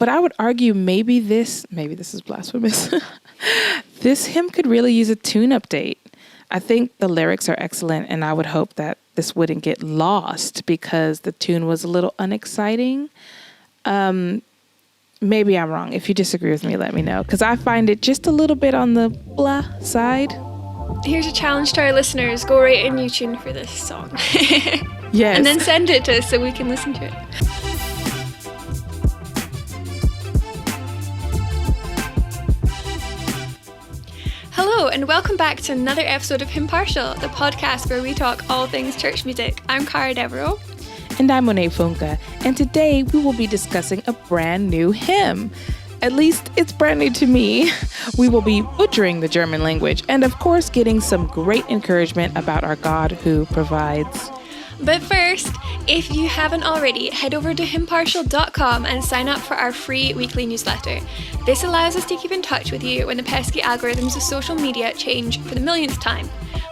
But I would argue maybe this is blasphemous. This hymn could really use a tune update. I think the lyrics are excellent, and I would hope that this wouldn't get lost because the tune was a little unexciting. Maybe I'm wrong. If you disagree with me, let me know, because I find it just a little bit on the blah side. Here's a challenge to our listeners. Go write a new tune for this song. Yes. And then send it to us so we can listen to it. Hello and welcome back to another episode of Hymnpartial, the podcast where we talk all things church music. I'm Cara Devereaux. And I'm Monet Funke, and today we will be discussing a brand new hymn. At least it's brand new to me. We will be butchering the German language and of course getting some great encouragement about our God who provides. But first, if you haven't already, head over to hymnpartial.com and sign up for our free weekly newsletter. This allows us to keep in touch with you when the pesky algorithms of social media change for the millionth time.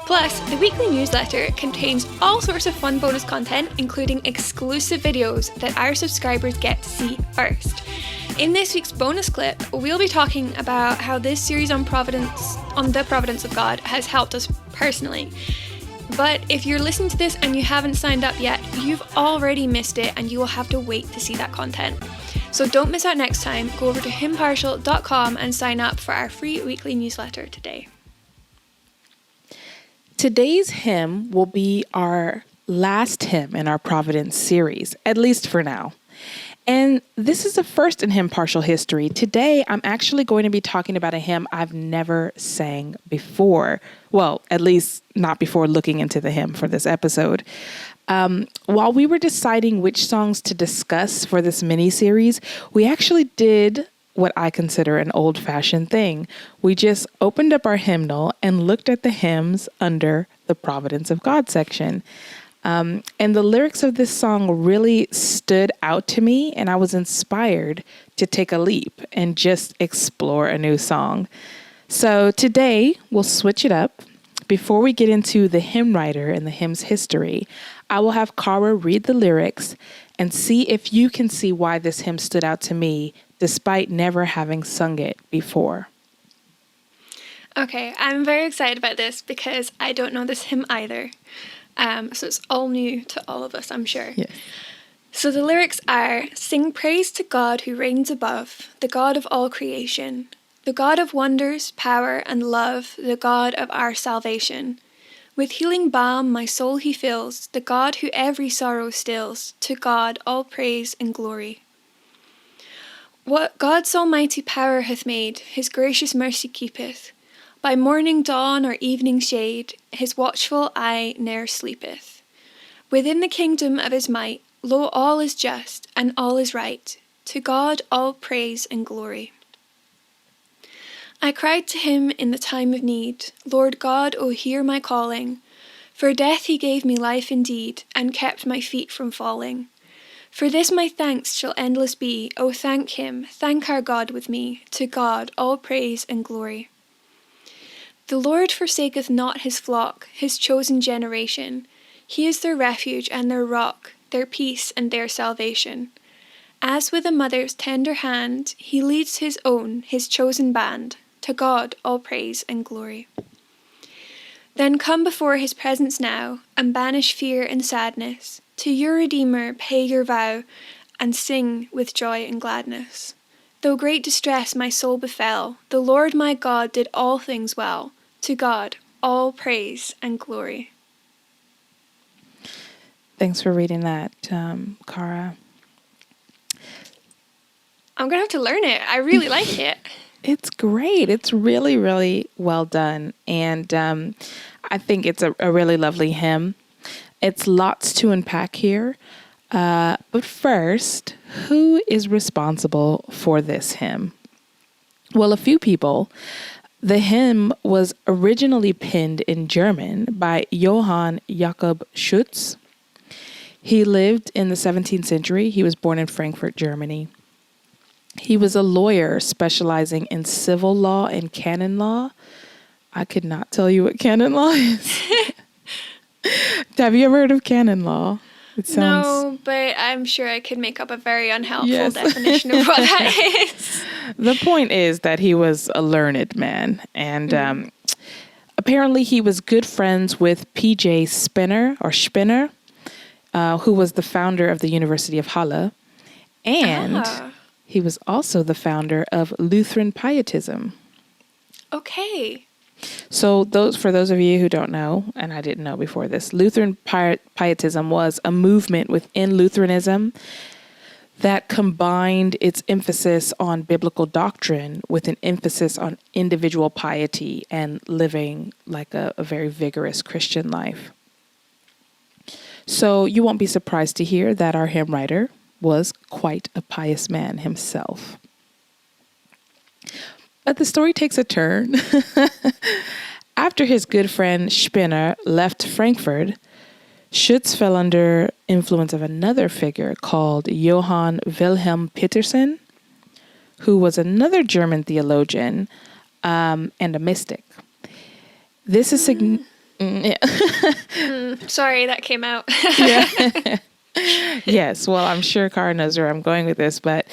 Plus, the weekly newsletter contains all sorts of fun bonus content, including exclusive videos that our subscribers get to see first. In this week's bonus clip, we'll be talking about how this series on the providence of God has helped us personally. But if you're listening to this and you haven't signed up yet, you've already missed it and you will have to wait to see that content. So don't miss out next time. Go over to hymnpartial.com and sign up for our free weekly newsletter today. Today's hymn will be our last hymn in our Providence series, at least for now. And this is the first in Hymnpartial history. Today, I'm actually going to be talking about a hymn I've never sang before. Well, at least not before looking into the hymn for this episode. While we were deciding which songs to discuss for this mini-series, we actually did what I consider an old-fashioned thing. We just opened up our hymnal and looked at the hymns under the Providence of God section. And the lyrics of this song really stood out to me, and I was inspired to take a leap and just explore a new song. So today, we'll switch it up. Before we get into the hymn writer and the hymn's history, I will have Cara read the lyrics and see if you can see why this hymn stood out to me, despite never having sung it before. Okay, I'm very excited about this because I don't know this hymn either. So it's all new to all of us, I'm sure. Yes. So the lyrics are, "Sing praise to God who reigns above, the God of all creation, the God of wonders, power, and love, the God of our salvation. With healing balm my soul he fills, the God who every sorrow stills, to God all praise and glory. What God's almighty power hath made, his gracious mercy keepeth. By morning dawn or evening shade, his watchful eye ne'er sleepeth. Within the kingdom of his might, lo, all is just, and all is right. To God all praise and glory. I cried to him in the time of need, Lord God, O hear my calling. For death he gave me life indeed, and kept my feet from falling. For this my thanks shall endless be, O thank him, thank our God with me. To God all praise and glory. The Lord forsaketh not his flock, his chosen generation. He is their refuge and their rock, their peace and their salvation. As with a mother's tender hand, he leads his own, his chosen band. To God all praise and glory. Then come before his presence now, and banish fear and sadness. To your Redeemer pay your vow, and sing with joy and gladness. Though great distress my soul befell, the Lord my God did all things well. To God, all praise and glory. Thanks for reading that, Cara. I'm going to have to learn it. I really like it. It's great. It's really, really well done. And I think it's a really lovely hymn. It's lots to unpack here. But first, who is responsible for this hymn? Well, a few people. The hymn was originally penned in German by Johann Jakob Schütz. He lived in the 17th century. He was born in Frankfurt, Germany. He was a lawyer specializing in civil law and canon law. I could not tell you what canon law is. Have you ever heard of canon law? It sounds... No, but I'm sure I could make up a very unhelpful Yes. definition of what that is. The point is that he was a learned man, and apparently he was good friends with P.J. Spinner, who was the founder of the University of Halle, and he was also the founder of Lutheran Pietism. Okay. So for those of you who don't know, and I didn't know before this, Lutheran Pietism was a movement within Lutheranism that combined its emphasis on biblical doctrine with an emphasis on individual piety and living like a very vigorous Christian life. So you won't be surprised to hear that our hymn writer was quite a pious man himself. But the story takes a turn. After his good friend Spinner left Frankfurt, Schütz fell under influence of another figure called Johann Wilhelm Petersen, who was another German theologian and a mystic. This is Sorry, that came out. Yeah. Yes, well, I'm sure Cara knows where I'm going with this, but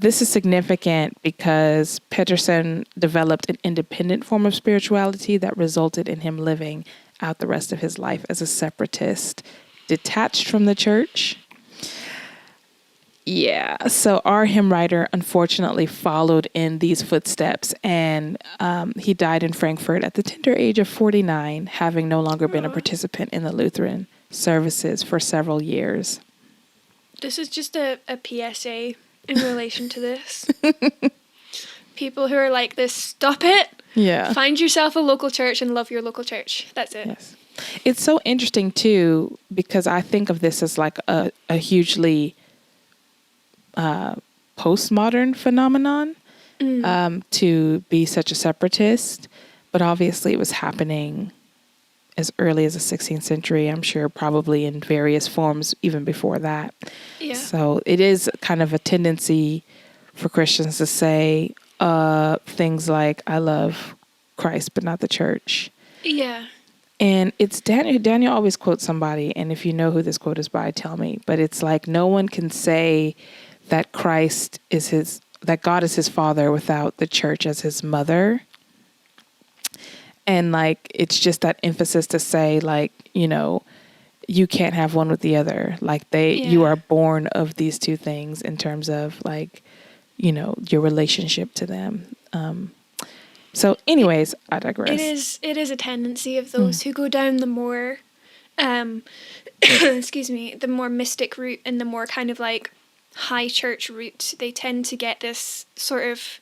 this is significant because Petersen developed an independent form of spirituality that resulted in him living out the rest of his life as a separatist, detached from the church. Yeah, so our hymn writer unfortunately followed in these footsteps, and he died in Frankfurt at the tender age of 49, having no longer been a participant in the Lutheran services for several years. This is just a PSA in relation to this. People who are like this, stop it. Yeah. Find yourself a local church and love your local church. That's it. Yes. It's so interesting, too, because I think of this as like a hugely postmodern phenomenon to be such a separatist. But obviously it was happening as early as the 16th century, I'm sure, probably in various forms even before that. Yeah. So it is kind of a tendency for Christians to say things like, I love Christ, but not the church. Yeah. And it's Daniel always quotes somebody, and if you know who this quote is by, tell me. But it's like, no one can say that that God is his father without the church as his mother. And like, it's just that emphasis to say, like, you know, you can't have one with the other. Like you are born of these two things in terms of like, you know, your relationship to them. So anyways, I digress. It is a tendency of those who go down the more, the more mystic route and the more kind of like high church route. They tend to get this sort of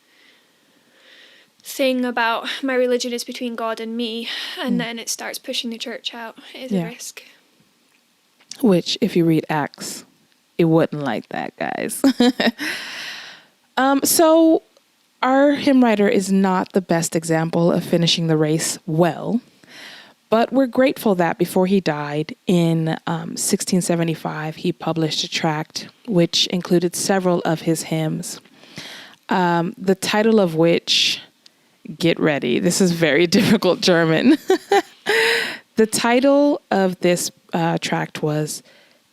thing about my religion is between God and me, and then it starts pushing the church out. It is a risk. Which, if you read Acts, it wasn't like that, guys. So our hymn writer is not the best example of finishing the race well, but we're grateful that before he died in 1675, he published a tract which included several of his hymns, the title of which, get ready, this is very difficult German. The title of this tract was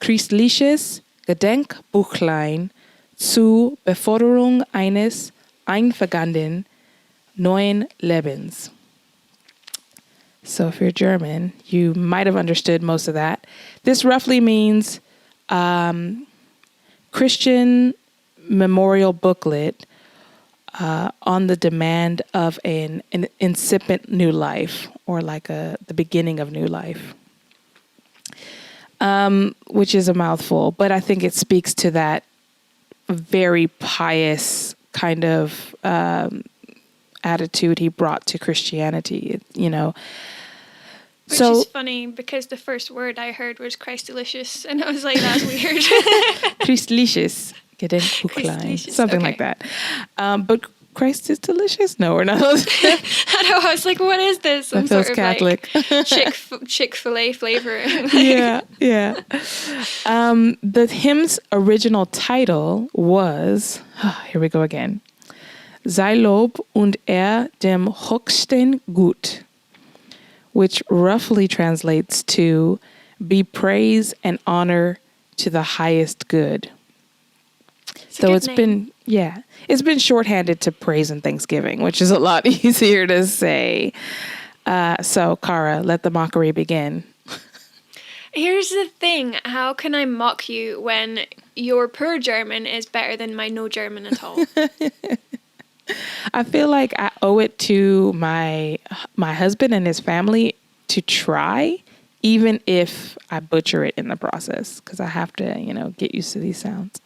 Christliches Gedenkbuchlein zu Beförderung eines eingegangenen neuen Lebens. So if you're German, you might have understood most of that. This roughly means Christian memorial booklet on the demand of an incipient new life, or like the beginning of new life, which is a mouthful, but I think it speaks to that very pious kind of attitude he brought to Christianity, you know. Which is funny because the first word I heard was Christdelicious, and I was like, that's weird. Christliches Gedenkbuchlein, something like that. But Christ is delicious? No, we're not. I know, I was like, what is this? Some that feels sort of Catholic. Like Chick-fil-A flavor. Yeah. The hymn's original title was, here we go again, Sei Lob und dem höchsten Gut, which roughly translates to be praise and honor to the highest good. So it's been shorthanded to praise and thanksgiving, which is a lot easier to say. So, Cara, let the mockery begin. Here's the thing. How can I mock you when your poor German is better than my no German at all? I feel like I owe it to my husband and his family to try, even if I butcher it in the process, because I have to, get used to these sounds.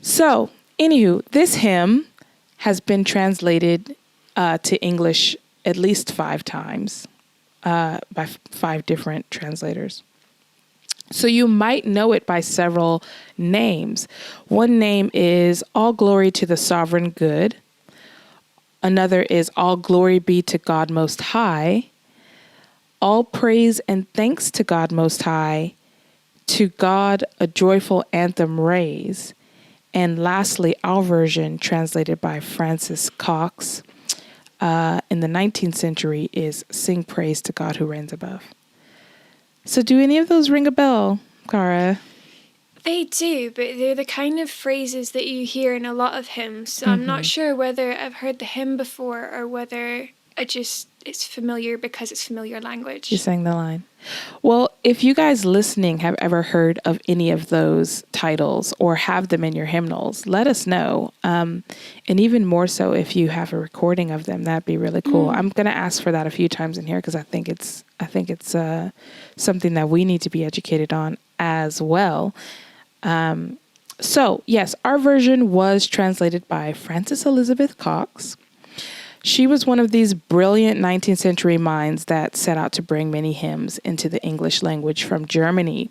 So, anywho, this hymn has been translated to English at least 5 times by 5 different translators. So you might know it by several names. One name is All Glory to the Sovereign Good. Another is All Glory be to God Most High. All praise and thanks to God Most High. To God a joyful anthem raise. And lastly, our version, translated by Francis Cox in the 19th century, is Sing Praise to God Who Reigns Above. So do any of those ring a bell, Cara? They do, but they're the kind of phrases that you hear in a lot of hymns. So I'm not sure whether I've heard the hymn before or whether it's familiar because it's familiar language. You sang the line. Well, if you guys listening have ever heard of any of those titles or have them in your hymnals, let us know. And even more so if you have a recording of them, that'd be really cool. I'm going to ask for that a few times in here because I think it's something that we need to be educated on as well. So yes, our version was translated by Frances Elizabeth Cox. She was one of these brilliant 19th century minds that set out to bring many hymns into the English language from Germany.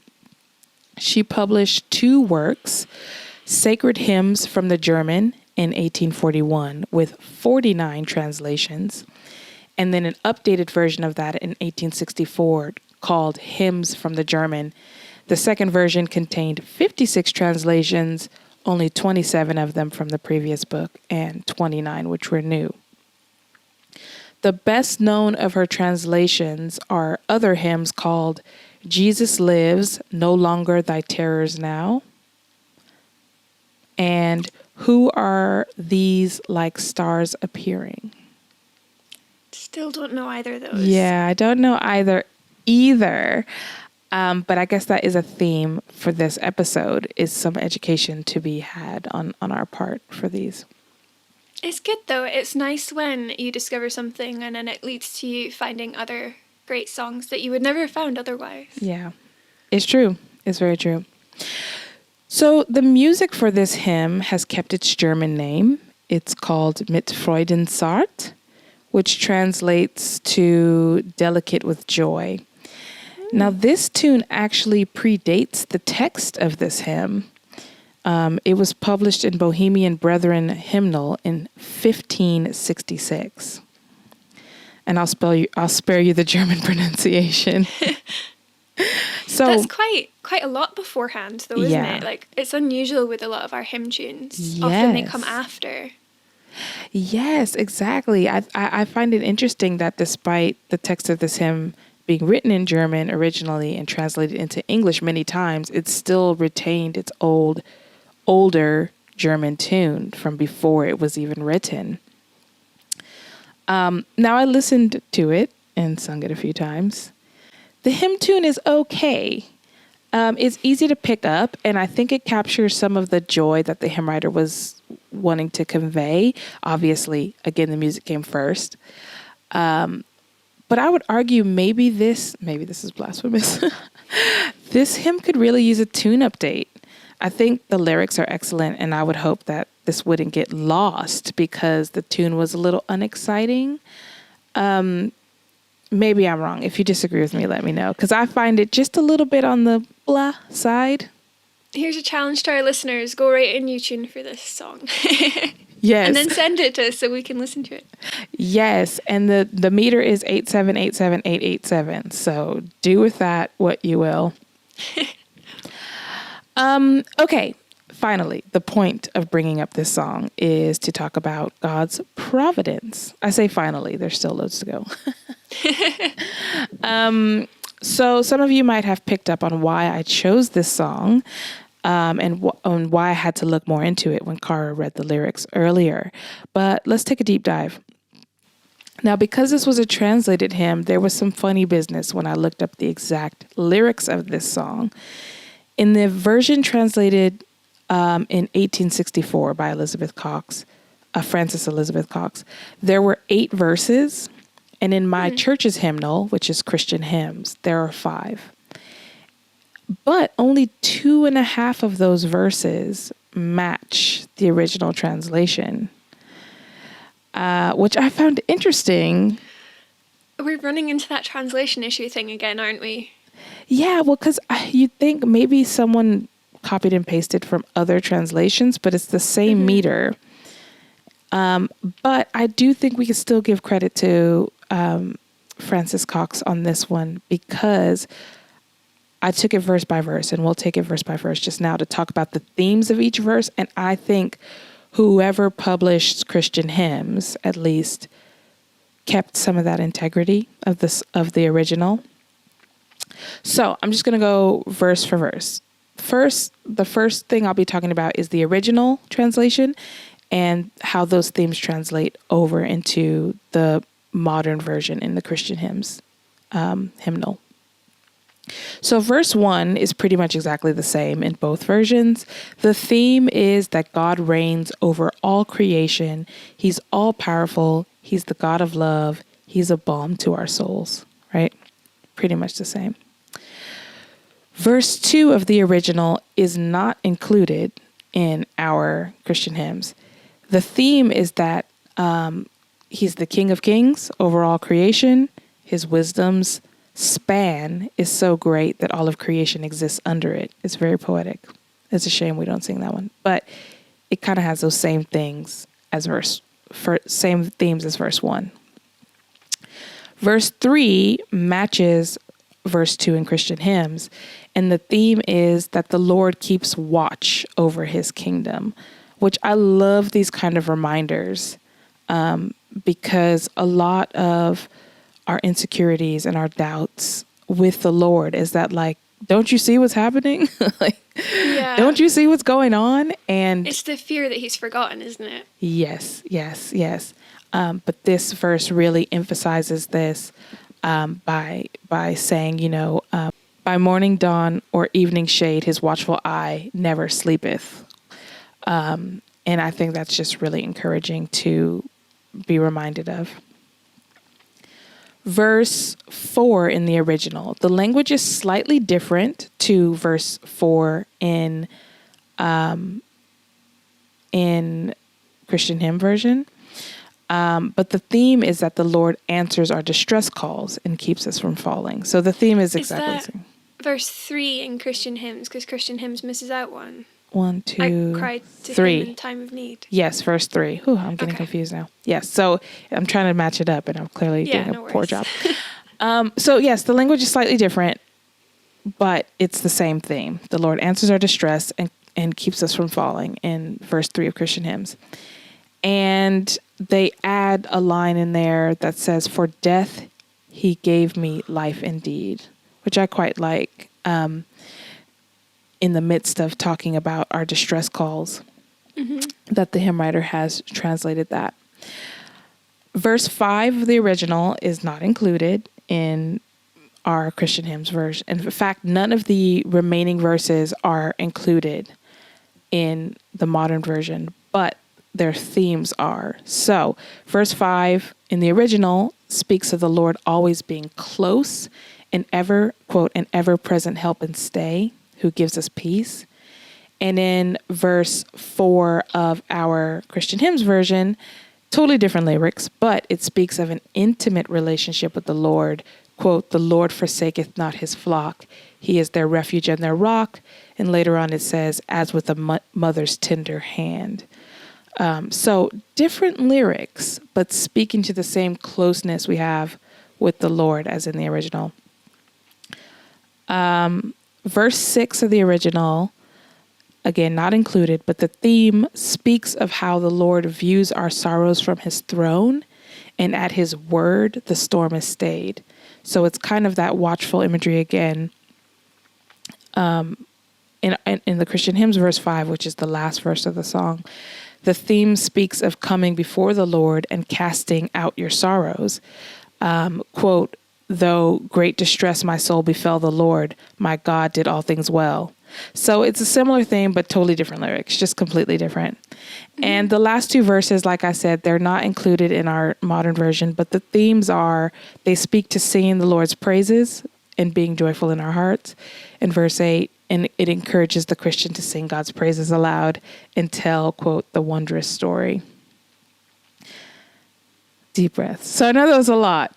She published 2 works, Sacred Hymns from the German in 1841 with 49 translations, and then an updated version of that in 1864 called Hymns from the German. The second version contained 56 translations, only 27 of them from the previous book and 29 which were new. The best known of her translations are other hymns called Jesus Lives, No Longer Thy Terrors Now, and Who Are These Like Stars Appearing? Still don't know either of those. Yeah, I don't know either. But I guess that is a theme for this episode, is some education to be had on our part for these. It's good though. It's nice when you discover something and then it leads to you finding other great songs that you would never have found otherwise. Yeah, it's true. It's very true. So the music for this hymn has kept its German name. It's called Mit Freuden zart, which translates to delicate with joy. Now, this tune actually predates the text of this hymn. It was published in Bohemian Brethren Hymnal in 1566. And I'll spare you the German pronunciation. So that's quite a lot beforehand, though, isn't it? Like, it's unusual with a lot of our hymn tunes. Yes. Often they come after. Yes, exactly. I find it interesting that despite the text of this hymn being written in German originally and translated into English many times, it still retained its older German tune from before it was even written. Now I listened to it and sung it a few times. The hymn tune is okay. It's easy to pick up, and I think it captures some of the joy that the hymn writer was wanting to convey. Obviously, again, the music came first. But I would argue maybe this is blasphemous. This hymn could really use a tune update. I think the lyrics are excellent, and I would hope that this wouldn't get lost because the tune was a little unexciting. Maybe I'm wrong. If you disagree with me, let me know, because I find it just a little bit on the blah side. Here's a challenge to our listeners. Go write a new tune for this song. Yes. And then send it to us so we can listen to it. Yes. And the meter is 8787887. So do with that what you will. Okay. Finally, the point of bringing up this song is to talk about God's providence. I say finally, there's still loads to go. So some of you might have picked up on why I chose this song, and on why I had to look more into it when Cara read the lyrics earlier. But let's take a deep dive. Now, because this was a translated hymn, there was some funny business when I looked up the exact lyrics of this song. In the version translated in 1864 by Frances Elizabeth Cox, there were 8 verses. And in my church's hymnal, which is Christian Hymns, there are 5. But only 2.5 of those verses match the original translation, which I found interesting. We're running into that translation issue thing again, aren't we? Yeah, well, because you'd think maybe someone copied and pasted from other translations, but it's the same meter. But I do think we could still give credit to Frances Cox on this one, because I took it verse by verse, and we'll take it verse by verse just now to talk about the themes of each verse. And I think whoever published Christian Hymns, at least, kept some of that integrity of the original. So I'm just going to go verse for verse. The first thing I'll be talking about is the original translation and how those themes translate over into the modern version in the Christian Hymns hymnal. So verse 1 is pretty much exactly the same in both versions. The theme is that God reigns over all creation. He's all powerful. He's the God of love. He's a balm to our souls, right? Pretty much the same. Verse 2 of the original is not included in our Christian hymns. The theme is that he's the King of Kings over all creation. His wisdom's span is so great that all of creation exists under it. It's very poetic. It's a shame we don't sing that one, but it kind of has those same things as same themes as verse 1. Verse 3 matches verse 2 in Christian hymns, and the theme is that the Lord keeps watch over his kingdom, which I love these kind of reminders, because a lot of our insecurities and our doubts with the Lord is that, like, don't you see what's happening? Don't you see what's going on? And it's the fear that he's forgotten, isn't it? Yes. But this verse really emphasizes this by saying, by morning dawn or evening shade, his watchful eye never sleepeth. And I think that's just really encouraging to be reminded of. Verse 4 in the original, the language is slightly different to verse 4 in Christian Hymn version. But the theme is that the Lord answers our distress calls and keeps us from falling. So the theme is exactly the same. Verse 3 in Christian Hymns, because Christian Hymns misses out one. 1, 2, I cried to 3. him in time of need. Yes, verse 3. I'm getting confused now. Yes, so I'm trying to match it up, and I'm clearly doing a poor job. So yes, the language is slightly different, but it's the same theme. The Lord answers our distress and keeps us from falling in verse 3 of Christian Hymns. And they add a line in there that says, "For death he gave me life indeed," which I quite like. In the midst of talking about our distress calls, that the hymn writer has translated that. Verse 5 of the original is not included in our Christian Hymns version. In fact, none of the remaining verses are included in the modern version, but their themes are. So, verse 5 in the original speaks of the Lord always being close and ever, quote, an ever-present help and stay, who gives us peace. And in verse 4 of our Christian Hymns version, totally different lyrics, but it speaks of an intimate relationship with the Lord. Quote, "The Lord forsaketh not his flock. He is their refuge and their rock." And later on it says, "as with a mother's tender hand." So different lyrics, but speaking to the same closeness we have with the Lord as in the original. Verse 6 of the original, again, not included, but the theme speaks of how the Lord views our sorrows from his throne, and at his word, the storm is stayed. So it's kind of that watchful imagery again. In the Christian hymns, verse 5, which is the last verse of the song, the theme speaks of coming before the Lord and casting out your sorrows. Quote, though great distress my soul befell the Lord, my God did all things well. So it's a similar theme, but totally different lyrics, just completely different. Mm-hmm. And the last two verses, like I said, they're not included in our modern version, but the themes are, they speak to singing the Lord's praises and being joyful in our hearts. In verse 8, and it encourages the Christian to sing God's praises aloud and tell, quote, the wondrous story. Deep breaths. So I know that was a lot.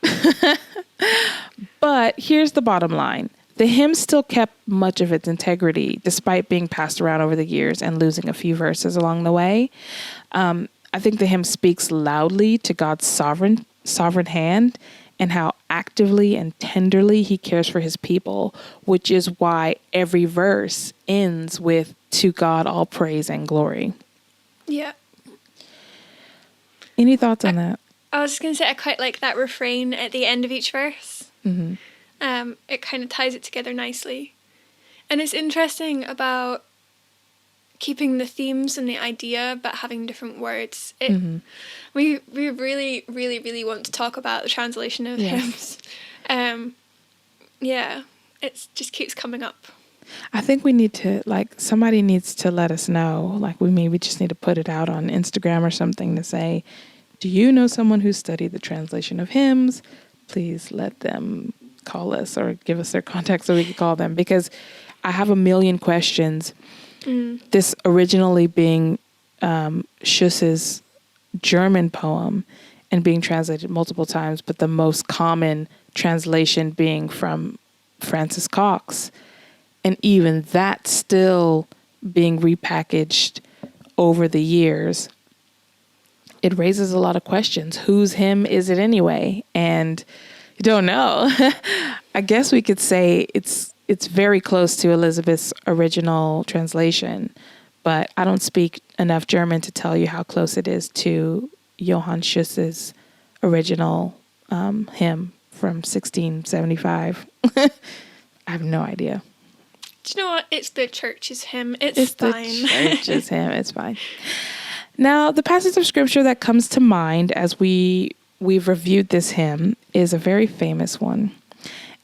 But here's the bottom line. The hymn still kept much of its integrity, despite being passed around over the years and losing a few verses along the way. I think the hymn speaks loudly to God's sovereign hand and how actively and tenderly he cares for his people, which is why every verse ends with, to God all praise and glory. Yeah. Any thoughts on that? I was just going to say, I quite like that refrain at the end of each verse. Mm-hmm. It kind of ties it together nicely. And it's interesting about keeping the themes and the idea, but having different words. We really, really, really want to talk about the translation of hymns. It just keeps coming up. I think we need to, somebody needs to let us know. We maybe just need to put it out on Instagram or something to say, do you know someone who studied the translation of hymns? Please let them call us or give us their contact so we can call them, because I have a million questions. This originally being Schuss's German poem and being translated multiple times, but the most common translation being from Francis Cox. And even that still being repackaged over the years. It raises a lot of questions. Whose hymn is it anyway? And you don't know. I guess we could say it's very close to Elizabeth's original translation, but I don't speak enough German to tell you how close it is to Johann Schuss's original hymn from 1675. I have no idea. Do you know what? It's the church's hymn. It's fine. The church's hymn. It's fine. Now, the passage of scripture that comes to mind as we've reviewed this hymn is a very famous one.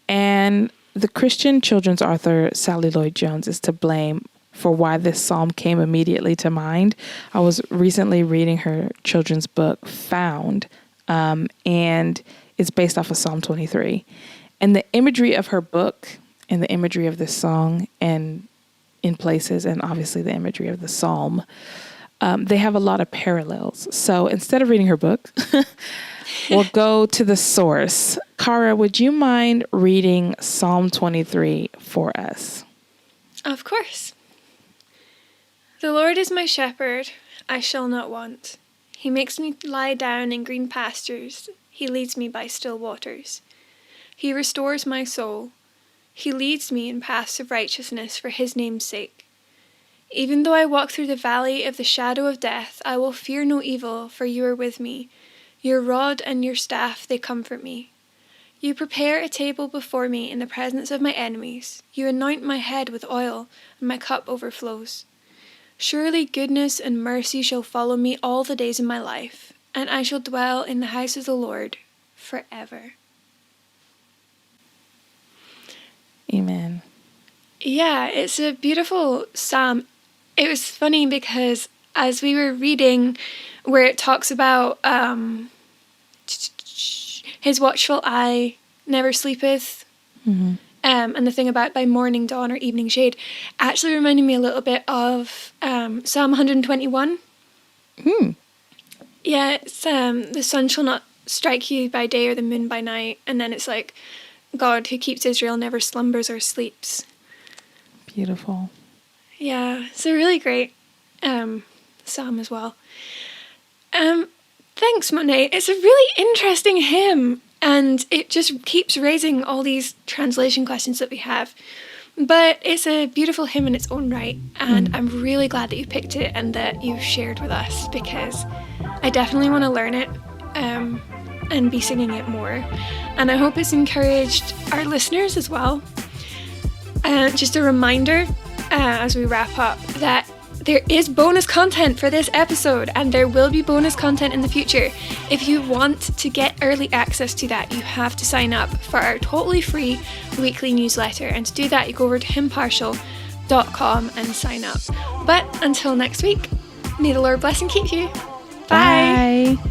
And the Christian children's author Sally Lloyd-Jones is to blame for why this psalm came immediately to mind. I was recently reading her children's book, Found, and it's based off of Psalm 23. And the imagery of her book and the imagery of this song and in places, and obviously the imagery of the psalm, they have a lot of parallels. So instead of reading her book, we'll go to the source. Cara, would you mind reading Psalm 23 for us? Of course. The Lord is my shepherd, I shall not want. He makes me lie down in green pastures. He leads me by still waters. He restores my soul. He leads me in paths of righteousness for his name's sake. Even though I walk through the valley of the shadow of death, I will fear no evil, for you are with me. Your rod and your staff, they comfort me. You prepare a table before me in the presence of my enemies. You anoint my head with oil, and my cup overflows. Surely goodness and mercy shall follow me all the days of my life, and I shall dwell in the house of the Lord forever. Amen. Yeah, it's a beautiful psalm. It was funny because as we were reading where it talks about his watchful eye never sleepeth, and the thing about by morning dawn or evening shade, actually reminded me a little bit of Psalm 121. Yeah, it's the sun shall not strike you by day or the moon by night, and then it's like God who keeps Israel never slumbers or sleeps. Beautiful. Yeah, it's a really great psalm as well. Thanks, Monet. It's a really interesting hymn, and it just keeps raising all these translation questions that we have. But it's a beautiful hymn in its own right, and I'm really glad that you picked it and that you've shared with us, because I definitely want to learn it. and be singing it more. And I hope it's encouraged our listeners as well. Just a reminder as we wrap up that there is bonus content for this episode, and there will be bonus content in the future. If you want to get early access to that, you have to sign up for our totally free weekly newsletter. And to do that, you go over to hymnpartial.com and sign up. But until next week, may the Lord bless and keep you. Bye. Bye.